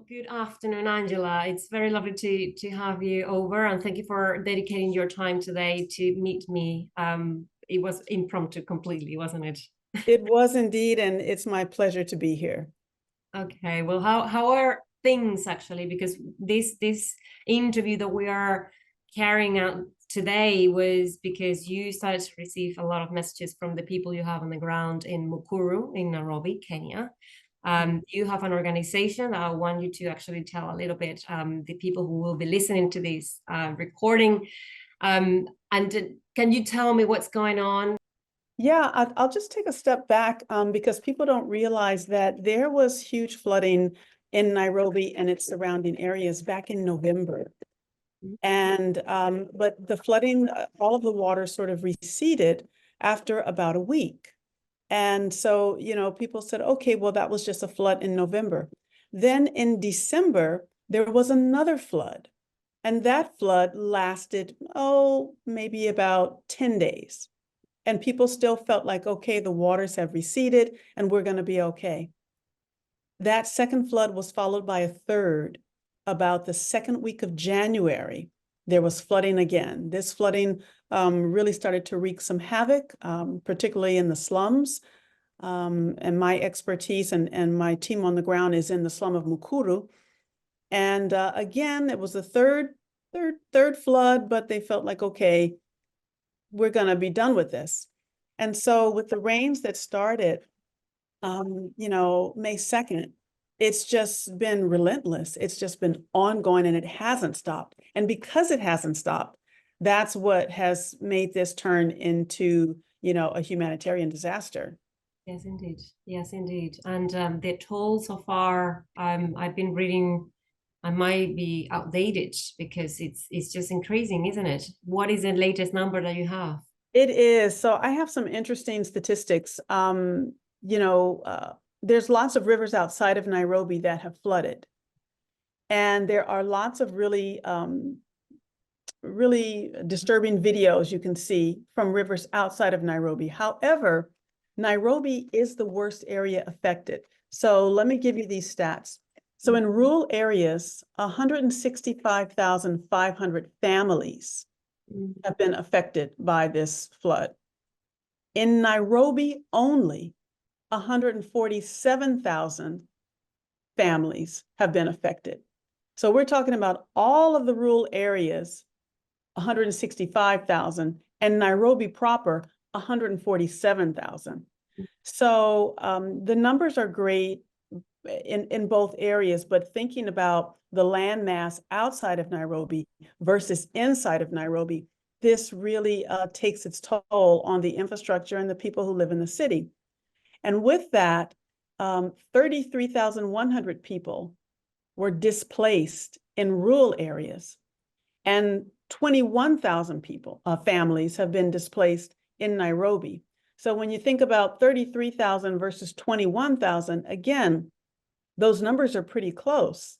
Good afternoon, Angela. It's very lovely to have you over, and thank you for dedicating your time today to meet me. It was impromptu completely, wasn't it? It was indeed, and it's my pleasure to be here. Okay, well, how are things actually? Because this interview that we are carrying out today was because you started to receive a lot of messages from the people you have on the ground in Mukuru in Nairobi, Kenya. You have an organization that I want you to actually tell a little bit, the people who will be listening to this recording. And can you tell me what's going on? Yeah, I'll just take a step back because people don't realize that there was huge flooding in Nairobi and its surrounding areas back in November. And but the flooding, all of the water sort of receded after about a week. And so, people said, okay, well, that was just a flood in November. Then in December, there was another flood. And that flood lasted, maybe about 10 days. And people still felt like, okay, the waters have receded and we're going to be okay. That second flood was followed by a third. About the second week of January, there was flooding again. This flooding really started to wreak some havoc, particularly in the slums. And my expertise and my team on the ground is in the slum of Mukuru. And again, it was the third flood, but they felt like, okay, we're going to be done with this. And so with the rains that started, May 2nd, it's just been relentless. It's just been ongoing and it hasn't stopped. And because it hasn't stopped, that's what has made this turn into, a humanitarian disaster. Yes, indeed. Yes, indeed. And the toll so far, I've been reading, I might be outdated because it's just increasing, isn't it? What is the latest number that you have? It is. So I have some interesting statistics. There's lots of rivers outside of Nairobi that have flooded. And there are lots of really disturbing videos you can see from rivers outside of Nairobi. However, Nairobi is the worst area affected. So let me give you these stats. So in rural areas, 165,500 families have been affected by this flood. In Nairobi only, 147,000 families have been affected. So we're talking about all of the rural areas, 165,000, and Nairobi proper, 147,000. So the numbers are great in both areas, but thinking about the land mass outside of Nairobi versus inside of Nairobi, this really takes its toll on the infrastructure and the people who live in the city. And with that, 33,100 people were displaced in rural areas, and 21,000 people, families have been displaced in Nairobi. So when you think about 33,000 versus 21,000, again, those numbers are pretty close.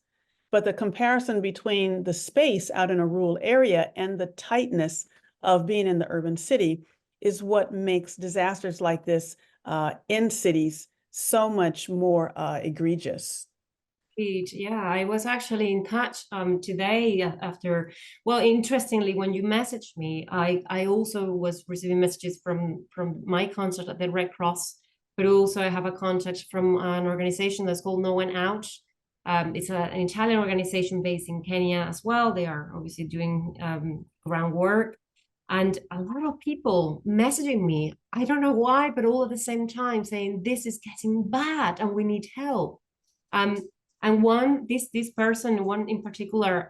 But the comparison between the space out in a rural area and the tightness of being in the urban city is what makes disasters like this in cities so much more egregious. Yeah, I was actually in touch today after, well, interestingly, when you messaged me, I also was receiving messages from my contact at the Red Cross, but also I have a contact from an organization that's called No One Out. It's an Italian organization based in Kenya as well. They are obviously doing groundwork. And a lot of people messaging me, I don't know why, but all at the same time saying, this is getting bad and we need help. Um, and this person, one in particular,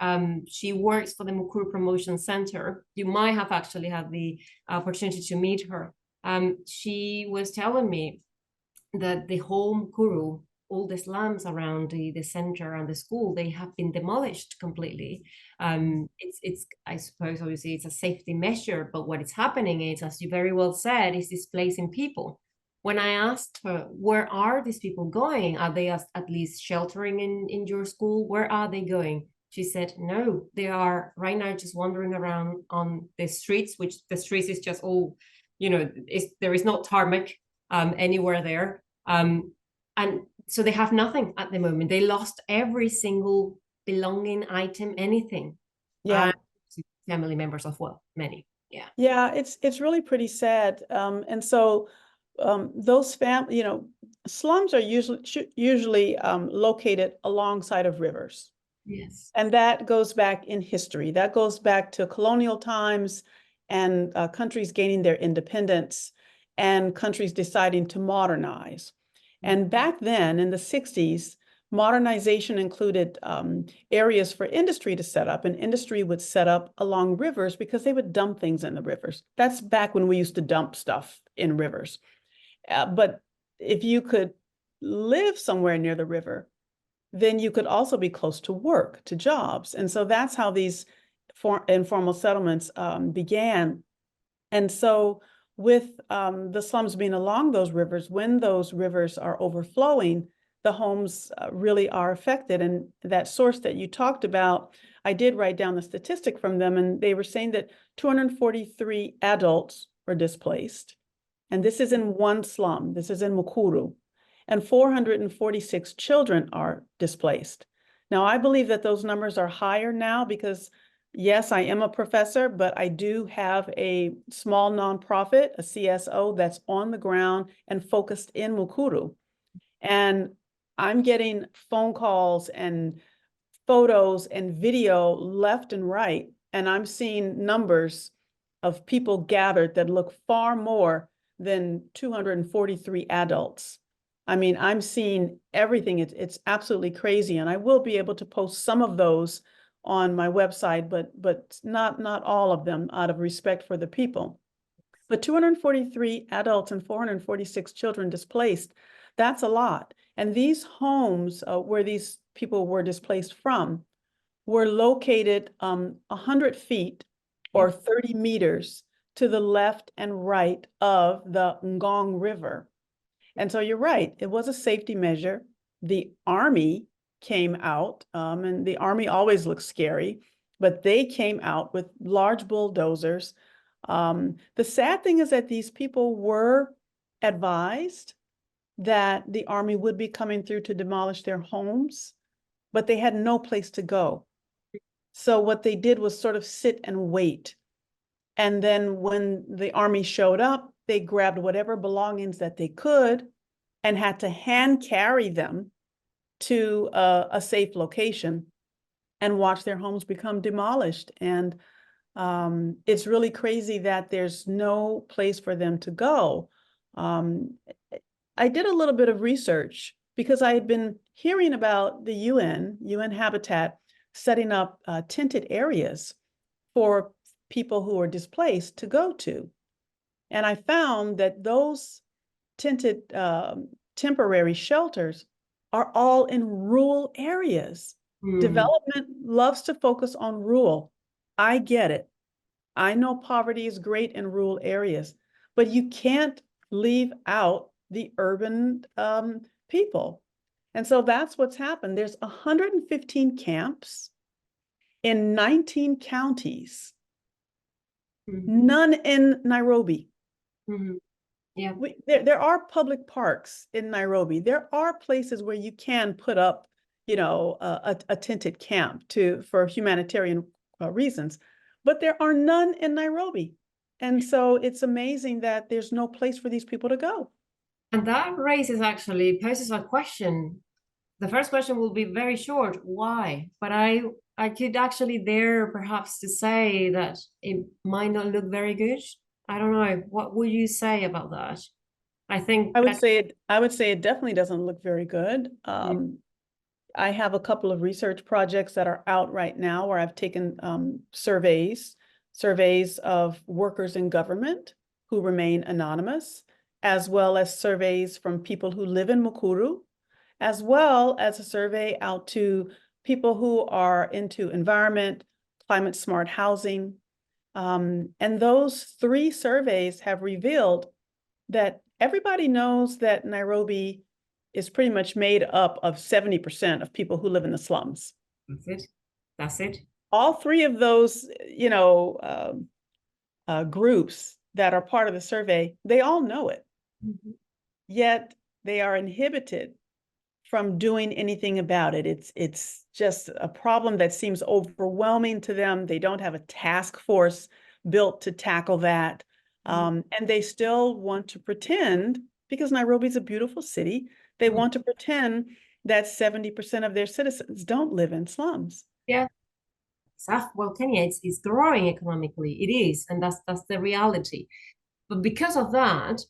she works for the Mukuru Promotion Center. You might have actually had the opportunity to meet her. She was telling me that the whole Mukuru, all the slums around the center and the school, they have been demolished completely. It's I suppose obviously it's a safety measure, but what is happening is, as you very well said, is displacing people. When I asked her, where are these people going? Are they at least sheltering in your school? Where are they going? She said, no, they are right now just wandering around on the streets, which the streets is just all, there is no tarmac anywhere there. And so they have nothing at the moment. They lost every single belonging item, anything. Yeah. Family members of, well, many. Yeah. Yeah, it's really pretty sad. And so those slums are usually located alongside of rivers. Yes. And that goes back in history. That goes back to colonial times and countries gaining their independence and countries deciding to modernize. And back then in the 60s, modernization included areas for industry to set up, and industry would set up along rivers because they would dump things in the rivers. That's back when we used to dump stuff in rivers. But if you could live somewhere near the river, then you could also be close to work, to jobs. And so that's how these informal settlements began. And so with the slums being along those rivers, when those rivers are overflowing, the homes really are affected. And that source that you talked about, I did write down the statistic from them, and they were saying that 243 adults were displaced. And this is in one slum. This is in Mukuru. And 446 children are displaced. Now, I believe that those numbers are higher now because, yes, I am a professor, but I do have a small nonprofit, a CSO, that's on the ground and focused in Mukuru. And I'm getting phone calls and photos and video left and right, and I'm seeing numbers of people gathered that look far more than 243 adults. I mean, I'm seeing everything. It's absolutely crazy, and I will be able to post some of those on my website, but not all of them out of respect for the people. But 243 adults and 446 children displaced, that's a lot. And these homes where these people were displaced from were located 100 feet or 30 meters to the left and right of the Ngong River. And so you're right, it was a safety measure. The army came out, and the army always looks scary, but they came out with large bulldozers. The sad thing is that these people were advised that the army would be coming through to demolish their homes, but they had no place to go. So what they did was sort of sit and wait. And then when the army showed up, they grabbed whatever belongings that they could and had to hand carry them to a safe location and watch their homes become demolished. And it's really crazy that there's no place for them to go. I did a little bit of research because I had been hearing about the UN Habitat setting up tented areas for people who are displaced to go to. And I found that those tented temporary shelters are all in rural areas. Development loves to focus on rural. I get it. I know poverty is great in rural areas, but you can't leave out the urban people. And so that's what's happened. There's 115 camps in 19 counties, none in Nairobi. Yeah. There are public parks in Nairobi. There are places where you can put up, a tented camp for humanitarian reasons, but there are none in Nairobi. And so it's amazing that there's no place for these people to go. And that poses a question. The first question will be very short, why? But I could actually dare perhaps to say that it might not look very good. I don't know. What would you say about that? I think I would say it definitely doesn't look very good. I have a couple of research projects that are out right now where I've taken surveys of workers in government who remain anonymous, as well as surveys from people who live in Mukuru, as well as a survey out to people who are into environment, climate smart housing. And those 3 surveys have revealed that everybody knows that Nairobi is pretty much made up of 70% of people who live in the slums. That's it. All 3 of those, groups that are part of the survey, they all know it. Yet they are inhibited from doing anything about it. It's just a problem that seems overwhelming to them. They don't have a task force built to tackle that. And they still want to pretend, because Nairobi is a beautiful city, they want to pretend that 70% of their citizens don't live in slums. Yeah. Well, Kenya is growing economically. It is, and that's the reality. But because of that,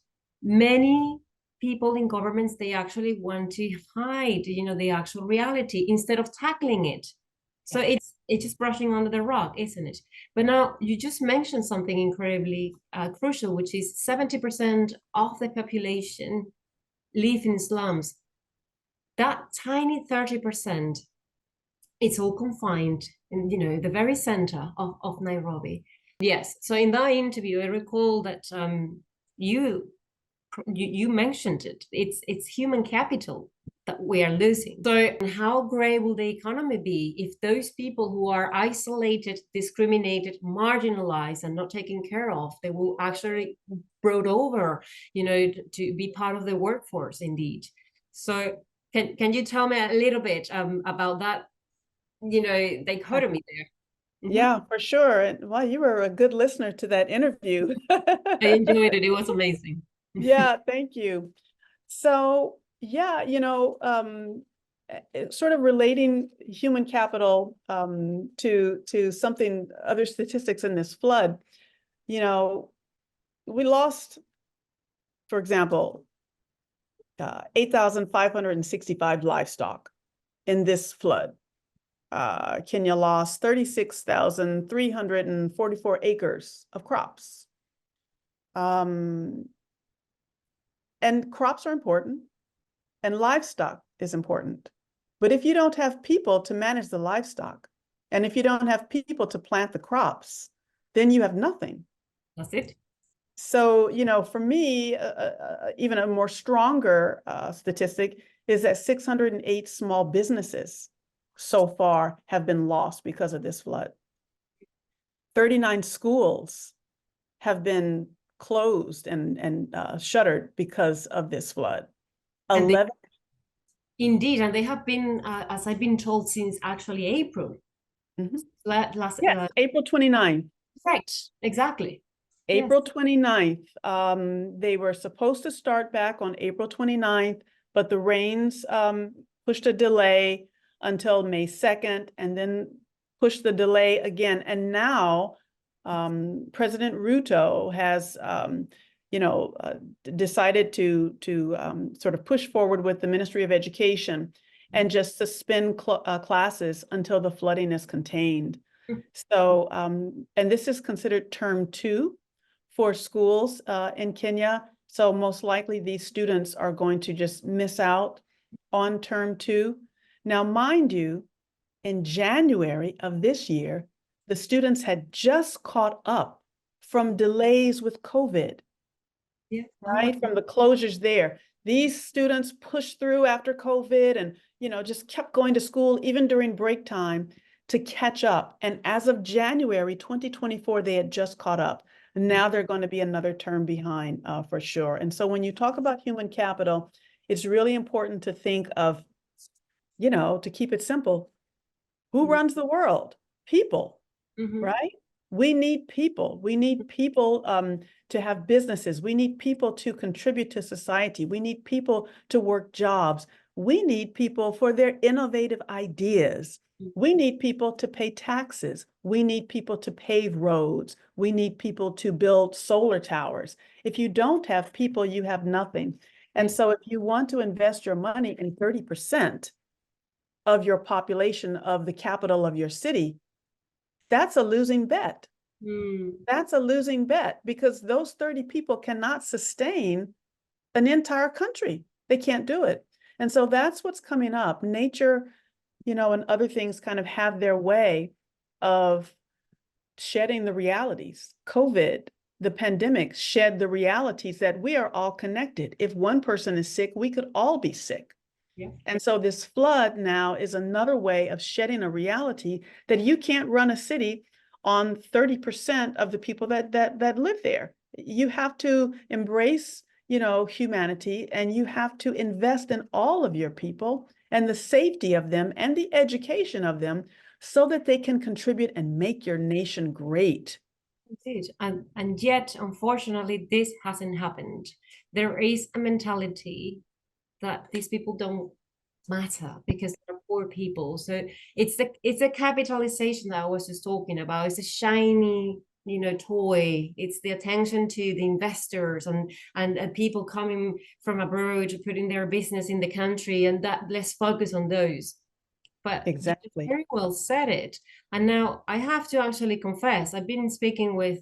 many people in governments, they actually want to hide, the actual reality instead of tackling it. So it's just brushing under the rug, isn't it? But now you just mentioned something incredibly crucial, which is 70% of the population live in slums. That tiny 30%, it's all confined in, the very center of Nairobi. Yes. So in that interview, I recall that you mentioned it. It's human capital that we are losing. So how great will the economy be if those people who are isolated, discriminated, marginalized, and not taken care of, they will actually brought over, to be part of the workforce indeed. So can you tell me a little bit about that, dichotomy there? Yeah, for sure. And well, you were a good listener to that interview. I enjoyed it. It was amazing. Yeah, thank you. So, yeah, sort of relating human capital to something, other statistics in this flood, we lost, for example, 8,565 livestock in this flood. Kenya lost 36,344 acres of crops. And crops are important, and livestock is important. But if you don't have people to manage the livestock, and if you don't have people to plant the crops, then you have nothing. That's it. So, for me, even a more stronger statistic is that 608 small businesses so far have been lost because of this flood. 39 schools have been closed and shuttered because of this flood. 11. Indeed, and they have been, as I've been told, since actually April. April 29th. Right, exactly. April 29th. They were supposed to start back on April 29th, but the rains pushed a delay until May 2nd, and then pushed the delay again. And now President Ruto has decided to sort of push forward with the Ministry of Education and just suspend classes until the flooding is contained. So, and this is considered term 2 for schools in Kenya. So most likely these students are going to just miss out on term 2. Now, mind you, in January of this year, the students had just caught up from delays with COVID, right? From the closures there. These students pushed through after COVID and, just kept going to school even during break time to catch up. And as of January 2024, they had just caught up. And now they're going to be another term behind for sure. And so when you talk about human capital, it's really important to think of, to keep it simple, who runs the world? People, right? We need people. We need people to have businesses. We need people to contribute to society. We need people to work jobs. We need people for their innovative ideas. We need people to pay taxes. We need people to pave roads. We need people to build solar towers. If you don't have people, you have nothing. And so if you want to invest your money in 30% of your population of the capital of your city, that's a losing bet. That's a losing bet, because those 30 people cannot sustain an entire country. They can't do it. And so that's what's coming up. Nature, and other things kind of have their way of shedding the realities. COVID, the pandemic, shed the realities that we are all connected. If one person is sick, we could all be sick. Yeah. And so this flood now is another way of shedding a reality that you can't run a city on 30% of the people that live there. You have to embrace, humanity, and you have to invest in all of your people and the safety of them and the education of them so that they can contribute and make your nation great. Indeed. And yet, unfortunately, this hasn't happened. There is a mentality that these people don't matter because they're poor people. So it's a capitalization that I was just talking about. It's a shiny, toy. It's the attention to the investors and people coming from abroad putting their business in the country, and that let's focus on those. But you Exactly. very well said it. And now I have to actually confess, I've been speaking with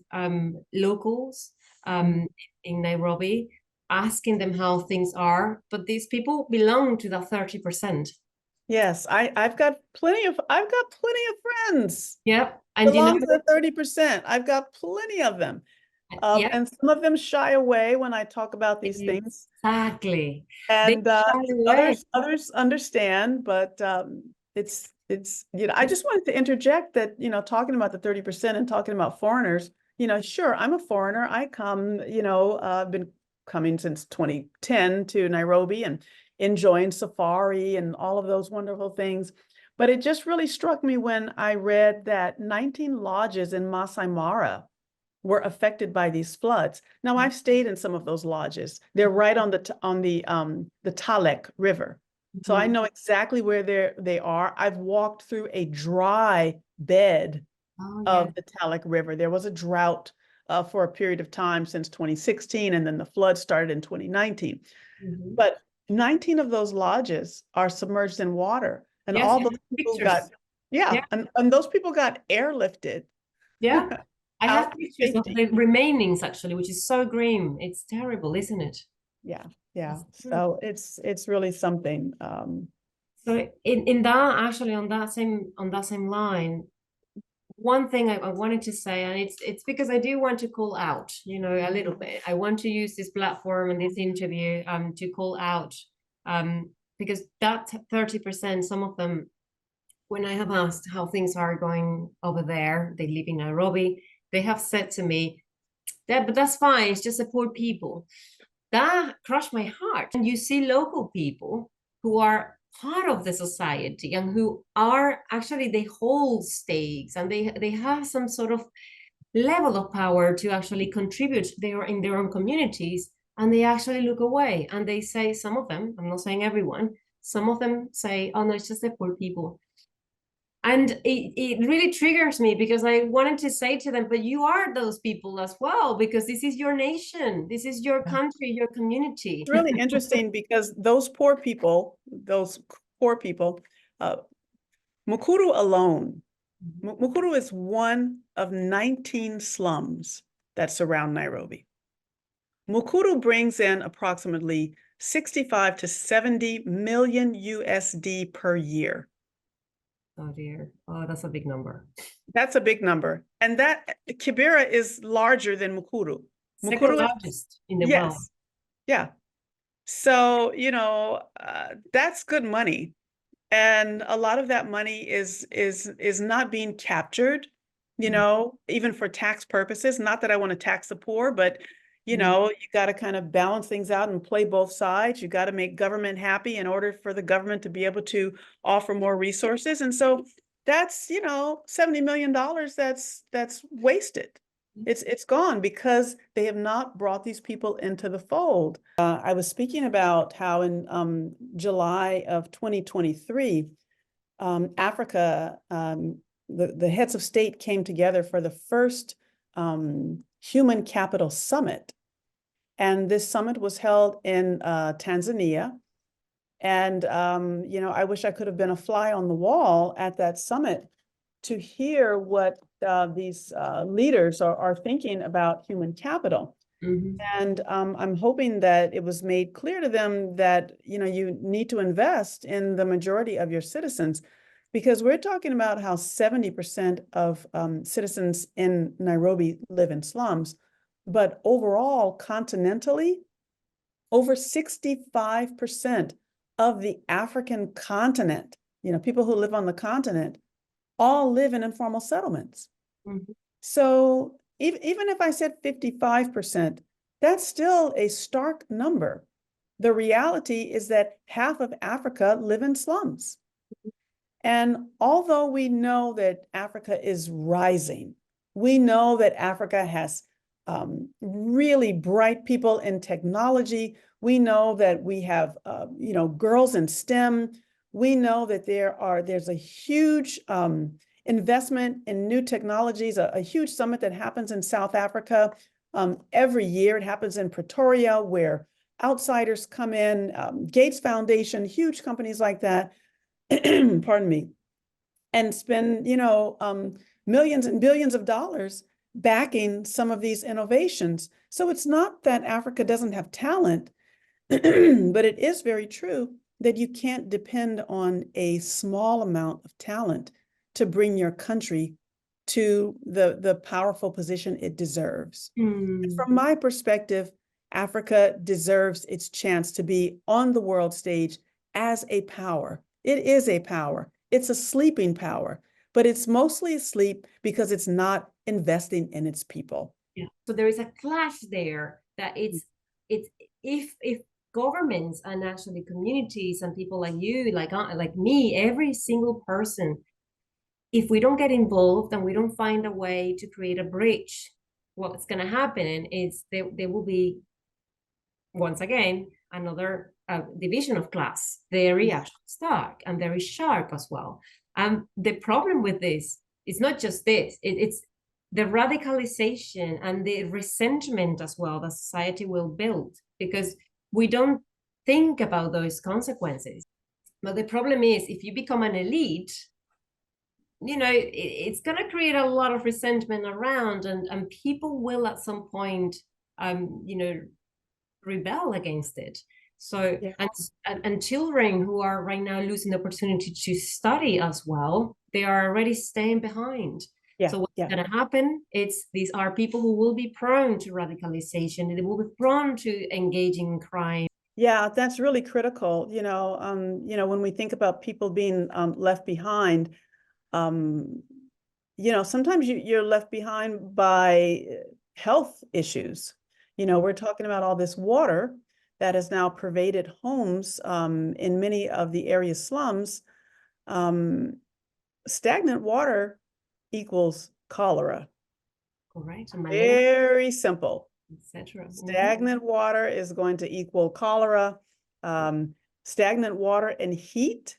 locals in Nairobi, asking them how things are, but these people belong to the 30%. Yes, I've got plenty of friends Yep. And belong to the 30%. I've got plenty of them. yeah, And some of them shy away when I talk about these things. exactly. They And shy away. others understand, but it's I just wanted to interject that, talking about the 30% and talking about foreigners, sure, I'm a foreigner. I come, I've been coming since 2010 to Nairobi and enjoying safari and all of those wonderful things. But it just really struck me when I read that 19 lodges in Maasai Mara were affected by these floods. Now, I've stayed in some of those lodges. They're right on the Talek River. So I know exactly where they are. I've walked through a dry bed Oh, yeah. of the Talek River. There was a drought for a period of time since 2016, and then the flood started in 2019. But 19 of those lodges are submerged in water, and Yes, all yeah, those people pictures. got, yeah, and those people got airlifted Yeah. I have out to pictures of safety. the remainings actually, which is so grim. It's terrible, isn't it? Yeah, yeah. Mm. So it's really something. So in that actually on that same line, one thing I wanted to say, and it's because I do want to call out, a little bit. I want to use this platform and this interview to call out because that 30%, some of them, when I have asked how things are going over there, they live in Nairobi, they have said to me, that but that's fine, it's just the poor people. That crushed my heart. And you see local people who are part of the society and who are actually, they hold stakes and they have some sort of level of power to actually contribute in their own communities, and they actually look away and they say, some of them, I'm not saying everyone, some of them say, oh no, it's just the poor people. And it really triggers me because I wanted to say to them, but you are those people as well, because this is your nation, this is your country, your community. It's really interesting because those poor people, uh, Mukuru alone, Mukuru is one of 19 slums that surround Nairobi. Mukuru brings in approximately 65 to 70 million USD per year. Oh dear. Oh, that's a big number. That's a big number. And that Kibera is larger than Mukuru. Second Mukuru is, largest in the world. yes, yeah. So, that's good money. And a lot of that money is not being captured, even for tax purposes. Not that I want to tax the poor, but you got to kind of balance things out and play both sides. You got to make government happy in order for the government to be able to offer more resources. And so that's, $70 million that's wasted. It's gone because they have not brought these people into the fold. I was speaking about how in July of 2023, Africa, the heads of state came together for the first human capital summit. And this summit was held in Tanzania. And, I wish I could have been a fly on the wall at that summit to hear what these leaders are thinking about human capital. And I'm hoping that it was made clear to them that, you need to invest in the majority of your citizens, because we're talking about how 70% of citizens in Nairobi live in slums, but overall, continentally, over 65% of the African continent, people who live on the continent, all live in informal settlements. So even if I said 55%, That's still a stark number. The reality is that half of Africa live in slums. And although we know that Africa is rising, we know that Africa has really bright people in technology. We know that we have, girls in STEM. We know that there's a huge investment in new technologies, a huge summit that happens in South Africa every year. It happens in Pretoria, where outsiders come in, Gates Foundation, huge companies like that, pardon me, and spend, millions and billions of dollars backing some of these innovations. So it's not that Africa doesn't have talent, but it is very true that you can't depend on a small amount of talent to bring your country to the powerful position it deserves. From my perspective, Africa deserves its chance to be on the world stage as a power. It is a power. It's a sleeping power, but it's mostly asleep because it's not investing in its people. Yeah. So there is a clash there that it's if governments and actually communities and people like you, like me, every single person, if we don't get involved and we don't find a way to create a bridge, what's going to happen is there will be, once again, another division of class, very actually stark and very sharp as well. The problem with this is not just this, it's the radicalization and the resentment as well that society will build, because we don't think about those consequences. But the problem is, if you become an elite, it's going to create a lot of resentment around, and people will at some point, rebel against it. So, Yeah. and children who are right now losing the opportunity to study as well, they are already staying behind. Yeah. So what's going to happen? These are people who will be prone to radicalization. They will be prone to engaging in crime. Yeah, that's really critical. When we think about people being left behind, sometimes you're left behind by health issues. We're talking about all this water that has now pervaded homes in many of the area's slums. Stagnant water equals cholera. Correct. Very simple. Etc. Stagnant water is going to equal cholera. Stagnant water and heat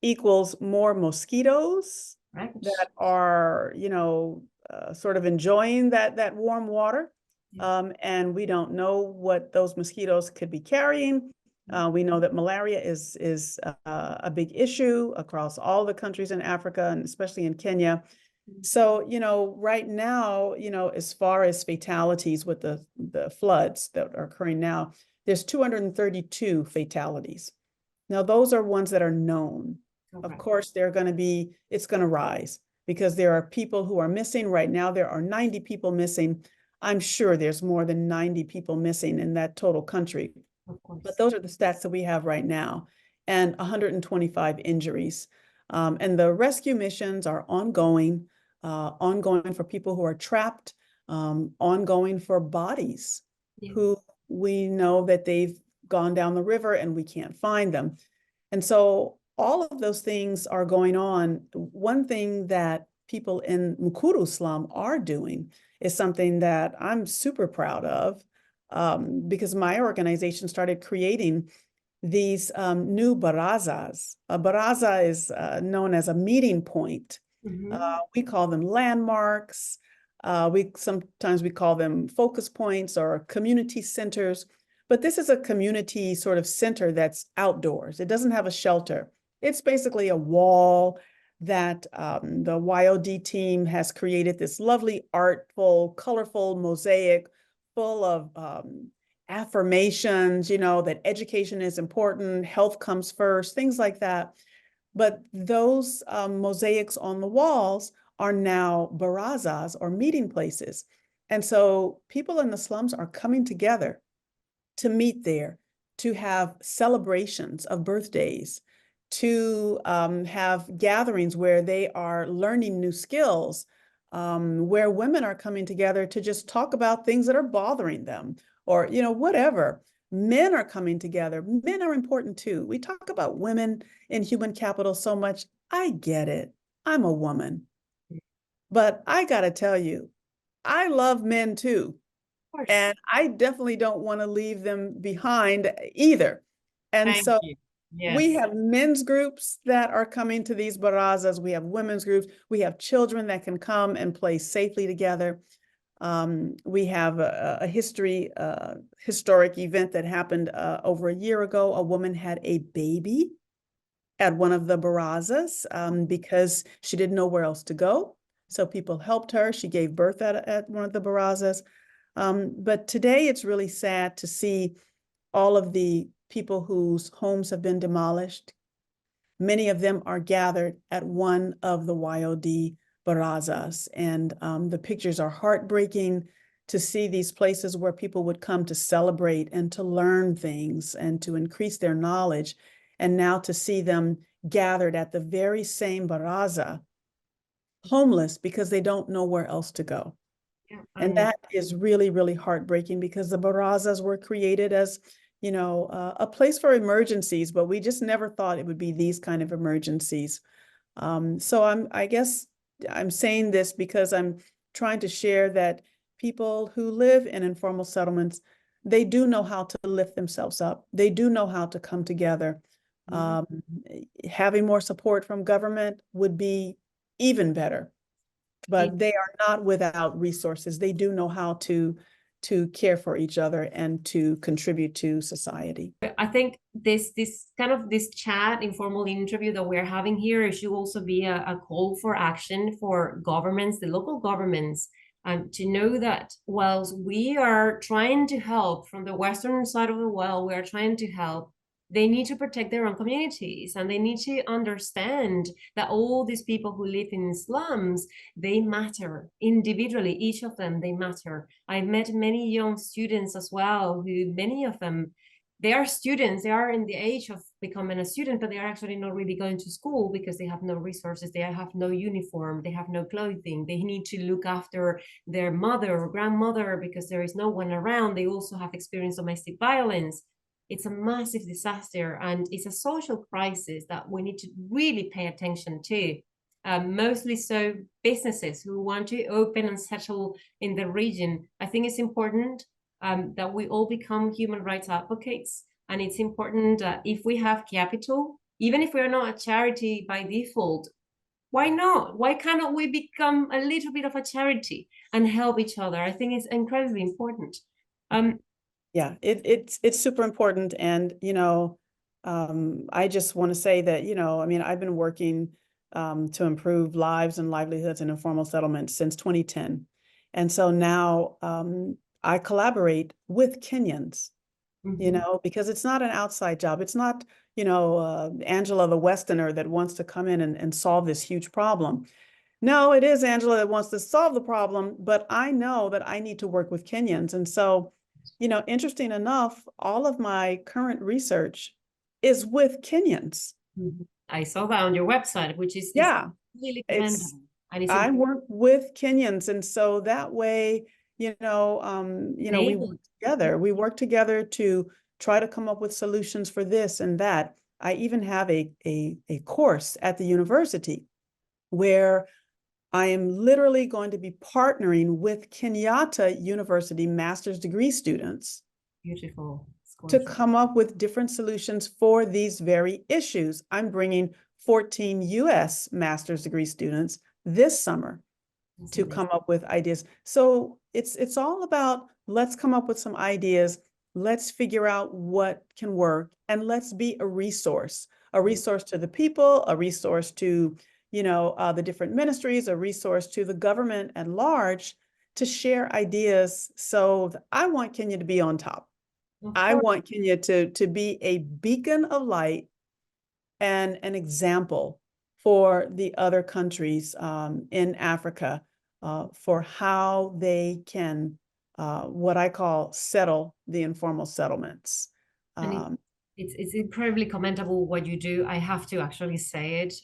equals more mosquitoes that are, sort of enjoying that warm water. And we don't know what those mosquitoes could be carrying. We know that malaria is a big issue across all the countries in Africa, and especially in Kenya. So, right now, as far as fatalities with the floods that are occurring now, there's 232 fatalities. Now, those are ones that are known. Of course, it's going to rise because there are people who are missing right now. There are 90 people missing. I'm sure there's more than 90 people missing in that total country. Of course. But those are the stats that we have right now, and 125 injuries. And the rescue missions are ongoing for people who are trapped, ongoing for bodies who we know that they've gone down the river and we can't find them. And so all of those things are going on. One thing that people in Mukuru slum are doing is something that I'm super proud of, because my organization started creating these new barazas. A baraza is known as a meeting point. We call them landmarks. Sometimes we call them focus points or community centers. But this is a community sort of center that's outdoors. It doesn't have a shelter. It's basically a wall that the YOD team has created, this lovely, artful, colorful mosaic full of affirmations, that education is important, health comes first, things like that. But those mosaics on the walls are now barazas, or meeting places. And so people in the slums are coming together to meet there, to have celebrations of birthdays, to have gatherings where they are learning new skills, where women are coming together to just talk about things that are bothering them, or, whatever. Men are coming together. Men are important too. We talk about women in human capital so much. I get it. I'm a woman. But I got to tell you, I love men too. Of course. And I definitely don't want to leave them behind either. And Thank so you. we Yes. have men's groups that are coming to these barazas. We have women's groups. We have children that can come and play safely together. We have a historic event that happened over a year ago. A woman had a baby at one of the barazas because she didn't know where else to go. So people helped her. She gave birth at one of the barazas. But today it's really sad to see all of the people whose homes have been demolished. Many of them are gathered at one of the YOD barazas. And the pictures are heartbreaking to see these places where people would come to celebrate and to learn things and to increase their knowledge. And now to see them gathered at the very same baraza, homeless because they don't know where else to go. Yeah, And that is really, really heartbreaking because the barazas were created as, a place for emergencies, but we just never thought it would be these kind of emergencies. So I guess I'm saying this because I'm trying to share that people who live in informal settlements, they do know how to lift themselves up. They do know how to come together. Um, Having more support from government would be even better, but they are not without resources. They do know how to care for each other and to contribute to society. I think this chat, informal interview that we're having here should also be a call for action for governments, the local governments, to know that whilst we are trying to help from the western side of the world, we are trying to help. They need to protect their own communities, and they need to understand that all these people who live in slums, they matter individually. Each of them, they matter. I've met many young students as well, who many of them, they are students, they are in the age of becoming a student, but they are actually not really going to school because they have no resources, they have no uniform, they have no clothing, they need to look after their mother or grandmother because there is no one around. They also have experienced domestic violence. It's a massive disaster, and it's a social crisis that we need to really pay attention to. Mostly so businesses who want to open and settle in the region. I think it's important that we all become human rights advocates. And it's important if we have capital, even if we're not a charity by default, why not? Why cannot we become a little bit of a charity and help each other? I think it's incredibly important. Yeah, it's super important. And, I just want to say that, I've been working to improve lives and livelihoods in informal settlements since 2010. And so now I collaborate with Kenyans, because it's not an outside job. It's not, Angela the Westerner that wants to come in and solve this huge problem. No, it is Angela that wants to solve the problem, but I know that I need to work with Kenyans. And so, interesting enough, all of my current research is with Kenyans. I saw that on your website, which is Yeah, really commendable. And it's I work with Kenyans, and so that way, we Maybe. work together. We work together to try to come up with solutions for this and that. I even have a course at the university where I am literally going to be partnering with Kenyatta University master's degree students Beautiful. to come up with different solutions for these very issues. I'm bringing 14 US master's degree students this summer to come up with ideas. So it's all about, let's come up with some ideas, let's figure out what can work, and let's be a resource to the people, a resource to the different ministries, a resource to the government at large to share ideas. So I want Kenya to be on top. I want Kenya to be a beacon of light and an example for the other countries in Africa for how they can, what I call, settle the informal settlements. And It's incredibly commendable what you do. I have to actually say it.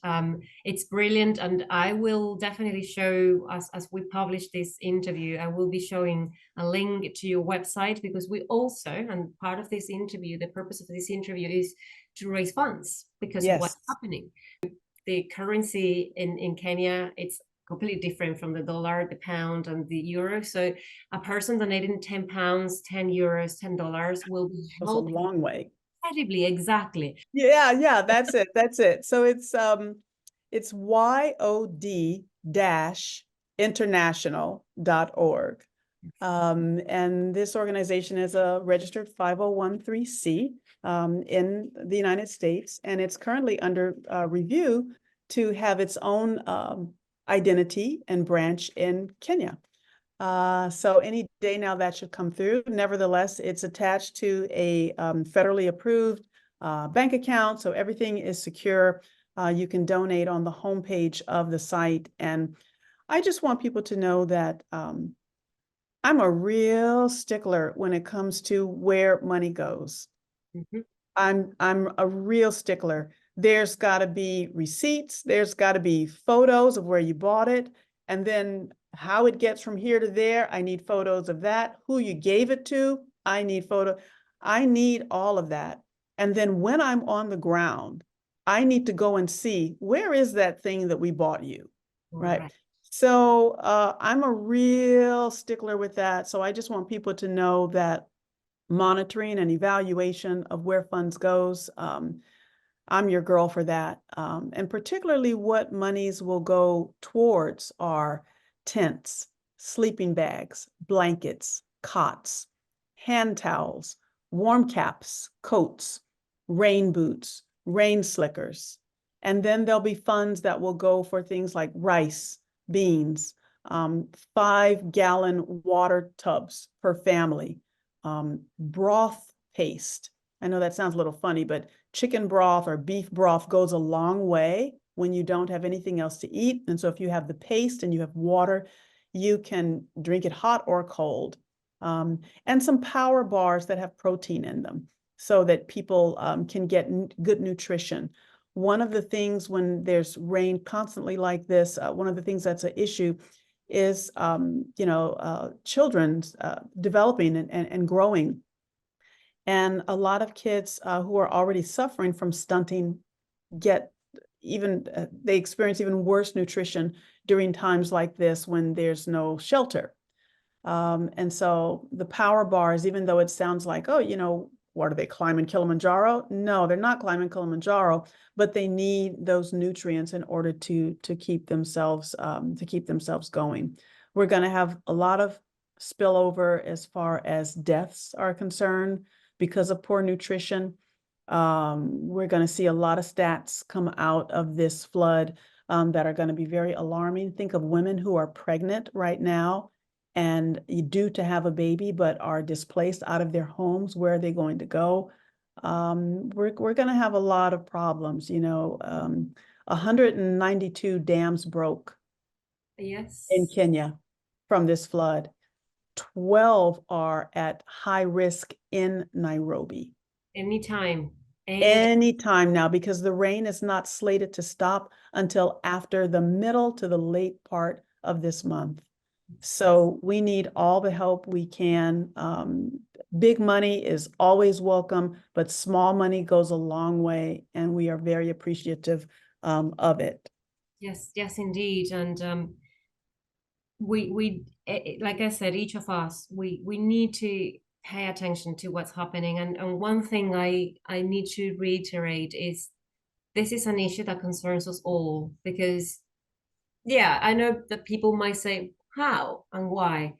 It's brilliant, and I will definitely show as we publish this interview. I will be showing a link to your website, because we also, and part of this interview, the purpose of this interview is to raise funds because of what's Yes. happening. The currency in Kenya, it's completely different from the dollar, the pound, and the euro. So a person donating £10, €10, $10 will be Goes a helping long way. incredibly. Exactly. Yeah, that's it. That's it. So it's YOD dash international.org. And this organization is a registered 501(c) in the United States, and it's currently under review to have its own identity and branch in Kenya. So any day now that should come through. Nevertheless, it's attached to a federally approved bank account, so everything is secure. You can donate on the homepage of the site, and I just want people to know that I'm a real stickler when it comes to where money goes. Mm-hmm. I'm a real stickler. There's got to be receipts. There's got to be photos of where you bought it, and then how it gets from here to there. I need photos of that. Who you gave it to. I need photo. I need all of that. And then when I'm on the ground, I need to go and see, where is that thing that we bought you, right? Right. So I'm a real stickler with that. So I just want people to know that monitoring and evaluation of where funds goes, I'm your girl for that. And particularly what monies will go towards are tents, sleeping bags, blankets, cots, hand towels, warm caps, coats, rain boots, rain slickers. And then there'll be funds that will go for things like rice, beans, 5-gallon water tubs per family, broth paste. I know that sounds a little funny, but chicken broth or beef broth goes a long way when you don't have anything else to eat. And so if you have the paste and you have water, you can drink it hot or cold. And some power bars that have protein in them so that people can get good nutrition. One of the things when there's rain constantly like this, one of the things that's an issue is, children developing and growing. And a lot of kids who are already suffering from stunting get they experience even worse nutrition during times like this when there's no shelter. And so the power bars, even though it sounds like, oh, what are they, climbing Kilimanjaro? No, they're not climbing Kilimanjaro, but they need those nutrients in order to keep themselves going. We're going to have a lot of spillover as far as deaths are concerned because of poor nutrition. We're going to see a lot of stats come out of this flood that are going to be very alarming. Think of women who are pregnant right now and due to have a baby, but are displaced out of their homes. Where are they going to go? We're going to have a lot of problems. 192 dams broke Yes. in Kenya from this flood. 12 are at high risk in Nairobi. Anytime. Anytime now, because the rain is not slated to stop until after the middle to the late part of this month. So we need all the help we can. Big money is always welcome, but small money goes a long way, and we are very appreciative of it. Yes, yes, indeed. And like I said, each of us, we need to pay attention to what's happening. And one thing I need to reiterate is this is an issue that concerns us all, because yeah, I know that people might say how and why.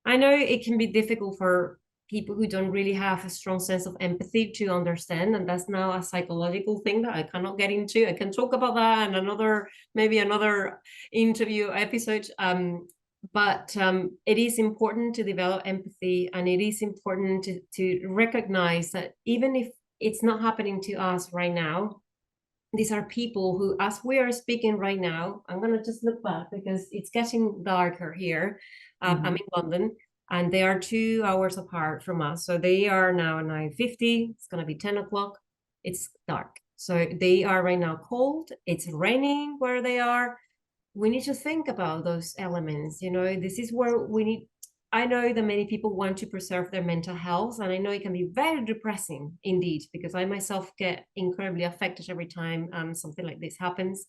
I know it can be difficult for people who don't really have a strong sense of empathy to understand, and that's now a psychological thing that I cannot get into. I can talk about that in maybe another interview episode. But it is important to develop empathy, and it is important to recognize that even if it's not happening to us right now, these are people who, as we are speaking right now, I'm going to just look back because it's getting darker here. I'm in London. and they are 2 hours apart from us. So they are now 9:50. It's going to be 10 o'clock. It's dark. So they are right now cold. It's raining where they are. We need to think about those elements. This is where we need. I know that many people want to preserve their mental health, and I know it can be very depressing indeed, because I myself get incredibly affected every time something like this happens.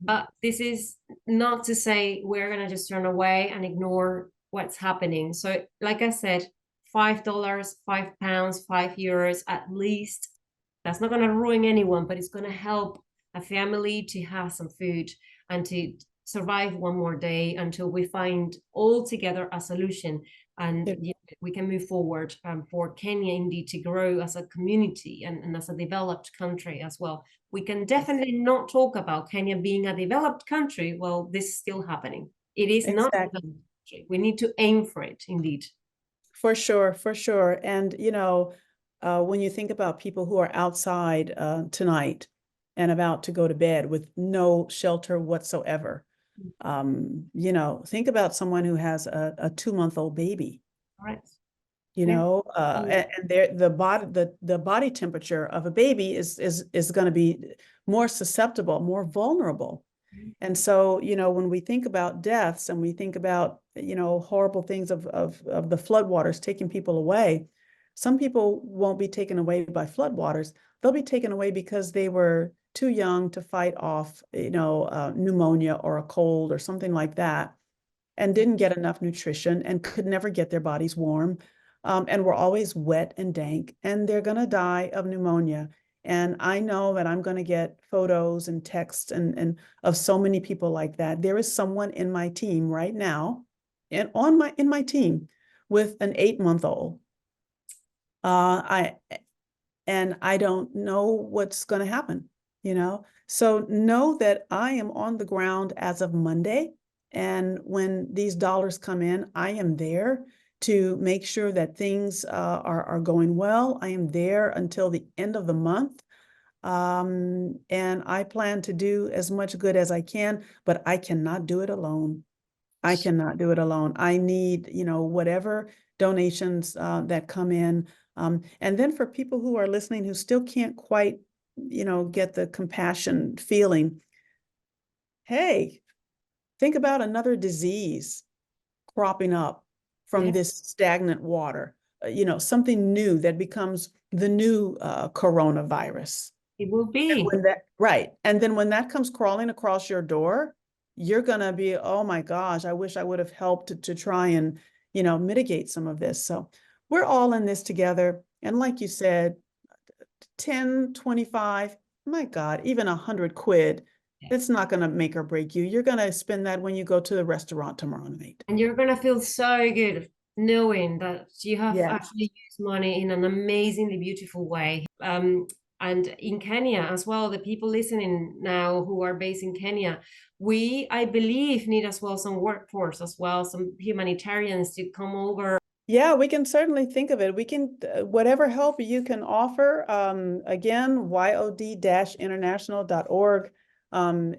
But this is not to say we're going to just turn away and ignore what's happening. So like I said, $5, £5, €5 at least. That's not going to ruin anyone, but it's going to help a family to have some food and to survive one more day until we find all together a solution, and we can move forward for Kenya indeed to grow as a community and as a developed country as well. We can definitely not talk about Kenya being a developed country while this is still happening. It is not a developed country. We need to aim for it indeed. For sure, for sure. And when you think about people who are outside tonight and about to go to bed with no shelter whatsoever, think about someone who has a 2-month-old baby. Right. And the body temperature of a baby is going to be more susceptible, more vulnerable. And so, when we think about deaths and we think about, horrible things of the floodwaters taking people away, some people won't be taken away by floodwaters. They'll be taken away because they were too young to fight off, pneumonia or a cold or something like that, and didn't get enough nutrition and could never get their bodies warm, and were always wet and dank, and they're going to die of pneumonia. And I know that I'm going to get photos and texts and of so many people like that. There is someone in my team right now, and in my team with an 8-month-old. I don't know what's going to happen, So know that I am on the ground as of Monday. And when these dollars come in, I am there to make sure that things are going well. I am there until the end of the month. And I plan to do as much good as I can, but I cannot do it alone. I cannot do it alone. I need, whatever donations that come in. And then for people who are listening who still can't quite, get the compassion feeling, hey, think about another disease cropping up from this stagnant water, something new that becomes the new coronavirus. It will be. Right. And then when that comes crawling across your door, you're going to be, oh my gosh, I wish I would have helped to try and, mitigate some of this. So we're all in this together. And like you said, 10, 25, my God, even 100 quid, it's not going to make or break you. You're going to spend that when you go to the restaurant tomorrow night. And you're going to feel so good knowing that you have actually used money in an amazingly beautiful way. And in Kenya as well, the people listening now who are based in Kenya, I believe, need as well some workforce as well, some humanitarians to come over. Yeah, we can certainly think of it. We can, whatever help you can offer, again, yod-international.org. When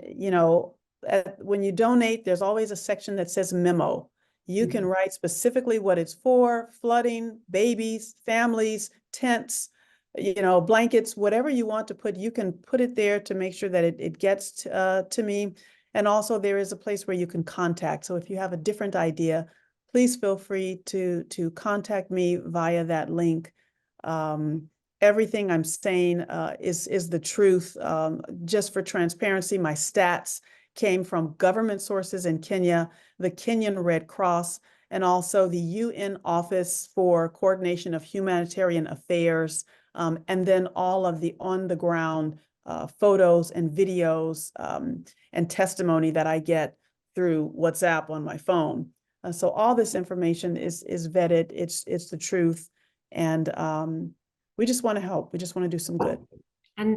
you donate, there's always a section that says memo. You can write specifically what it's for: flooding, babies, families, tents, blankets, whatever you want to put, you can put it there to make sure that it gets to me. And also there is a place where you can contact. So if you have a different idea, please feel free to contact me via that link. Everything I'm saying is the truth. Just for transparency, my stats came from government sources in Kenya, the Kenyan Red Cross, and also the UN Office for Coordination of Humanitarian Affairs, and then all of the on-the-ground photos and videos and testimony that I get through WhatsApp on my phone. So all this information is vetted. It's the truth, and we just want to help. We just want to do some good. And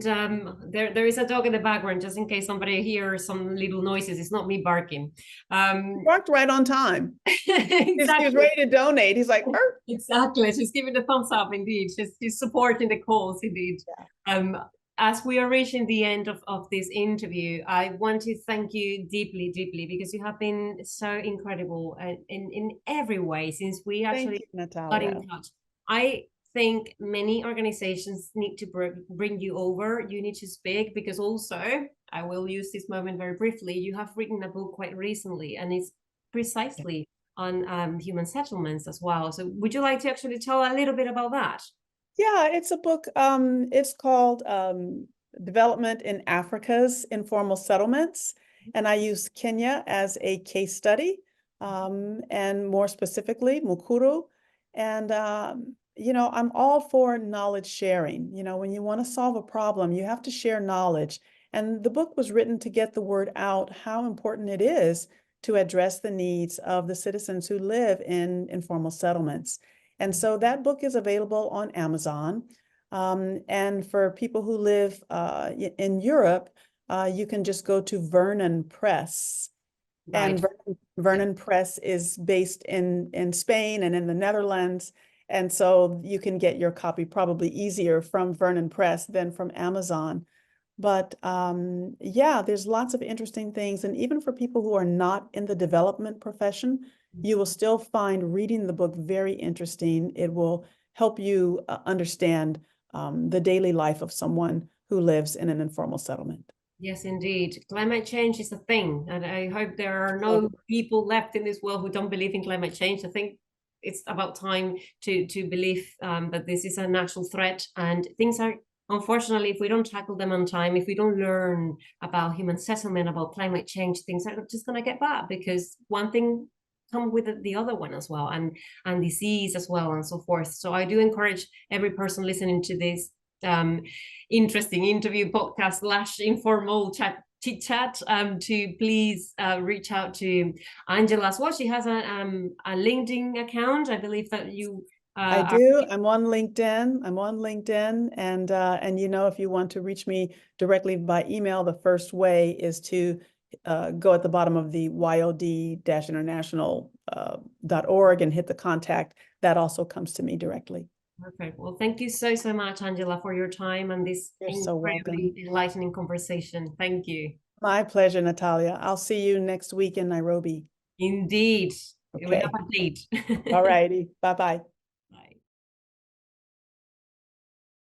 there is a dog in the background, just in case somebody hears some little noises. It's not me barking. Barked right on time. Exactly. He's ready to donate. He's like, exactly. She's giving the thumbs up. Indeed, she's supporting the cause. Indeed. Yeah. as we are reaching the end of this interview, I want to thank you deeply, deeply, because you have been so incredible in every way since we Thank actually you, got in Natalia. touch. I think many organizations need to bring you over. You need to speak because also, I will use this moment very briefly. You have written a book quite recently, and it's precisely on human settlements as well. So would you like to actually tell a little bit about that? Yeah, it's a book. It's called Development in Africa's Informal Settlements. And I use Kenya as a case study, and more specifically, Mukuru. And, I'm all for knowledge sharing. When you want to solve a problem, you have to share knowledge. And the book was written to get the word out how important it is to address the needs of the citizens who live in informal settlements. And so that book is available on Amazon. And for people who live in Europe, you can just go to Vernon Press. Right. And Vernon Press is based in Spain and in the Netherlands. And so you can get your copy probably easier from Vernon Press than from Amazon. But yeah, there's lots of interesting things. And even for people who are not in the development profession, you will still find reading the book very interesting. It will help you understand the daily life of someone who lives in an informal settlement. Yes, indeed. Climate change is a thing, and I hope there are So no people left in this world who don't believe in climate change. I think it's about time to believe that this is a natural threat, and things are, unfortunately, if we don't tackle them on time, if we don't learn about human settlement, about climate change, things are just going to get bad because one thing come with the other one as well, and disease as well, and so forth. So I do encourage every person listening to this um, interesting interview podcast slash informal chat chit chat to please reach out to Angela as well. She has a LinkedIn account. I believe that you I are. do. I'm on LinkedIn. And if you want to reach me directly by email, the first way is to go at the bottom of the YOD-international.org and hit the contact. That also comes to me directly. Perfect. Well, thank you so, so much, Angela, for your time and this You're so incredibly welcome. enlightening conversation. Thank you. My pleasure, Natalia. I'll see you next week in Nairobi. Indeed. We have Okay. a date. All righty. Bye-bye.